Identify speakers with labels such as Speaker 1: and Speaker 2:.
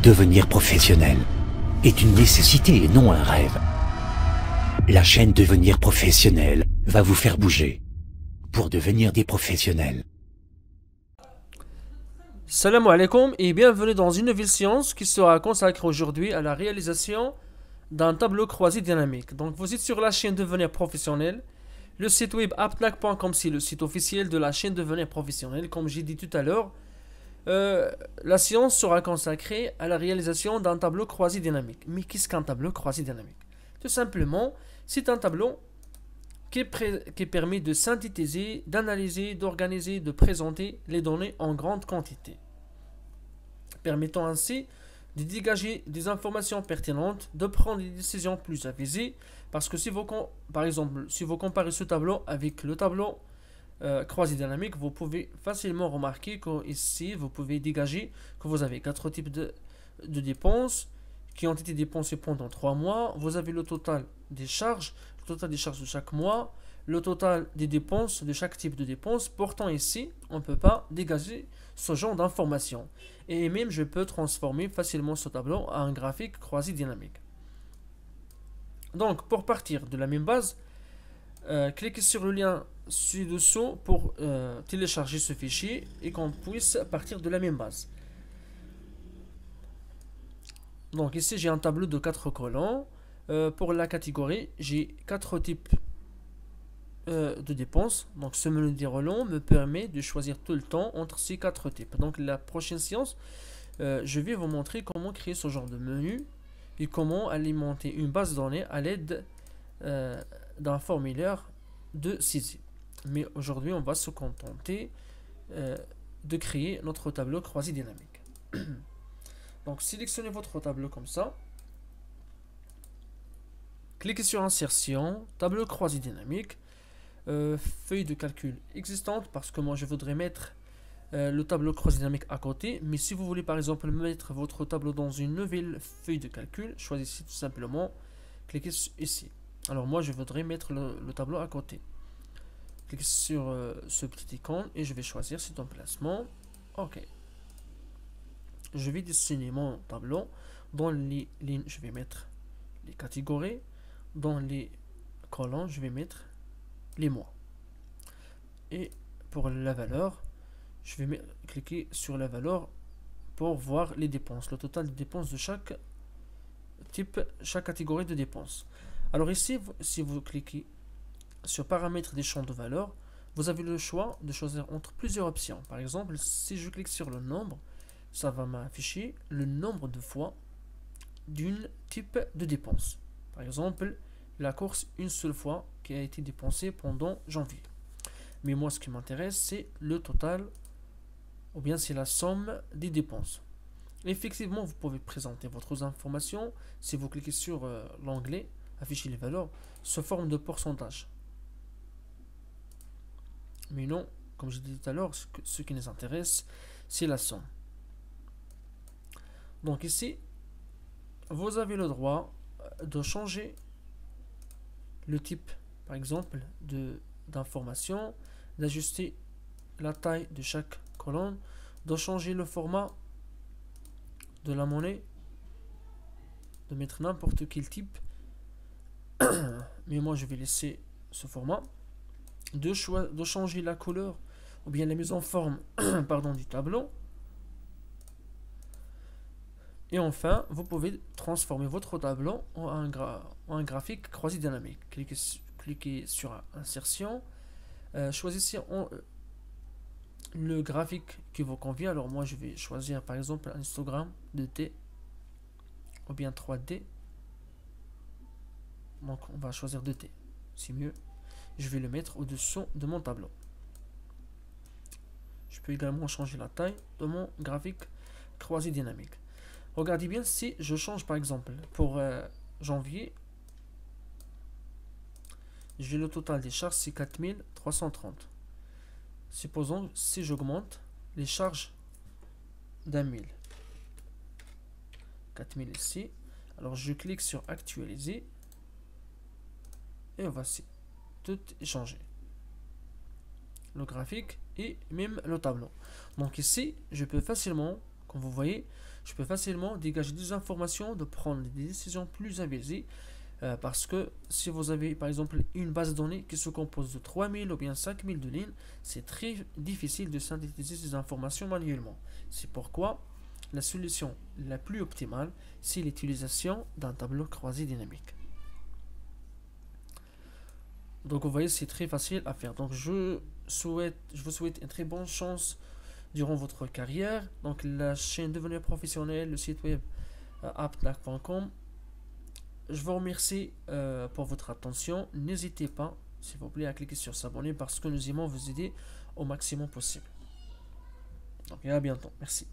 Speaker 1: Devenir professionnel est une nécessité et non un rêve. La chaîne Devenir professionnel va vous faire bouger pour devenir des professionnels.
Speaker 2: Salam alaikum et bienvenue dans une nouvelle séance qui sera consacrée aujourd'hui à la réalisation d'un tableau croisé dynamique. Donc vous êtes sur la chaîne Devenir professionnel. Le site web aptnac.com, c'est le site officiel de la chaîne Devenir professionnel. Comme j'ai dit tout à l'heure, la séance sera consacrée à la réalisation d'un tableau croisé dynamique. Mais qu'est-ce qu'un tableau croisé dynamique? Tout simplement, c'est un tableau qui permet de synthétiser, d'analyser, d'organiser, de présenter les données en grande quantité, permettant ainsi de dégager des informations pertinentes, de prendre des décisions plus avisées, parce que par exemple, si vous comparez ce tableau avec le tableau croisé dynamique, vous pouvez facilement remarquer qu'ici, vous pouvez dégager que vous avez 4 types de dépenses qui ont été dépensées pendant 3 mois. Vous avez le total des charges, de chaque mois, le total des dépenses de chaque type de dépenses. Pourtant ici, on ne peut pas dégager ce genre d'informations. Et même, je peux transformer facilement ce tableau en un graphique croisé dynamique. Donc, pour partir de la même base, cliquez sur le lien ci-dessous pour télécharger ce fichier et qu'on puisse partir de la même base. Donc ici, j'ai un tableau de 4 colonnes. Pour la catégorie, j'ai 4 types de dépenses. Donc ce menu déroulant me permet de choisir tout le temps entre ces 4 types. Donc la prochaine séance, je vais vous montrer comment créer ce genre de menu et comment alimenter une base de données à l'aide d'un formulaire de saisie. Mais aujourd'hui, on va se contenter de créer notre tableau croisé dynamique. Donc sélectionnez votre tableau comme ça. Cliquez sur Insertion, tableau croisé dynamique, feuille de calcul existante, parce que moi je voudrais mettre le tableau croisé dynamique à côté. Mais si vous voulez par exemple mettre votre tableau dans une nouvelle feuille de calcul, choisissez tout simplement, cliquez ici. Alors moi je voudrais mettre le tableau à côté. Cliquez sur ce petit icône et je vais choisir cet emplacement. Ok. Je vais dessiner mon tableau. Dans les lignes, je vais mettre les catégories. Dans les colonnes, je vais mettre les mois. Et pour la valeur, je vais cliquer sur la valeur pour voir les dépenses, le total des dépenses de chaque type, chaque catégorie de dépenses. Alors ici, si vous cliquez sur paramètres des champs de valeur, vous avez le choix de choisir entre plusieurs options. Par exemple, si je clique sur le nombre, ça va m'afficher le nombre de fois d'une type de dépense. Par exemple, la course une seule fois qui a été dépensée pendant janvier. Mais moi, ce qui m'intéresse, c'est le total, ou bien c'est la somme des dépenses. Effectivement, vous pouvez présenter votre information. Si vous cliquez sur l'onglet afficher les valeurs, sous forme de pourcentage. Mais non, comme je disais tout à l'heure, ce qui nous intéresse, c'est la somme. Donc ici, vous avez le droit de changer le type, par exemple, d'information, d'ajuster la taille de chaque colonne, de changer le format de la monnaie, de mettre n'importe quel type. Mais moi, je vais laisser ce format. De changer la couleur ou bien la mise en forme pardon, du tableau. Et enfin, vous pouvez transformer votre tableau en un graphique croisé dynamique. Cliquez sur Insertion. Choisissez le graphique qui vous convient. Alors moi, je vais choisir par exemple un histogramme 2D ou bien 3D. Donc on va choisir 2D. C'est mieux. Je vais le mettre au-dessous de mon tableau. Je peux également changer la taille de mon graphique croisé dynamique. Regardez bien, si je change par exemple pour janvier, j'ai le total des charges, c'est 4330. Supposons si j'augmente les charges d'1000. 4000 ici. Alors je clique sur actualiser. Et voici. Tout est changé. Le graphique et même le tableau. Donc ici, je peux facilement, comme vous voyez, je peux facilement dégager des informations, de prendre des décisions plus avisées. Parce que si vous avez par exemple une base de données qui se compose de 3000 ou bien 5000 de lignes, c'est très difficile de synthétiser ces informations manuellement. C'est pourquoi la solution la plus optimale, c'est l'utilisation d'un tableau croisé dynamique. Donc vous voyez, c'est très facile à faire. Donc je vous souhaite une très bonne chance durant votre carrière. Donc la chaîne Devenir Professionnel, le site web apptnac.com. Je vous remercie pour votre attention. N'hésitez pas, s'il vous plaît, à cliquer sur s'abonner parce que nous aimons vous aider au maximum possible. Donc, à bientôt. Merci.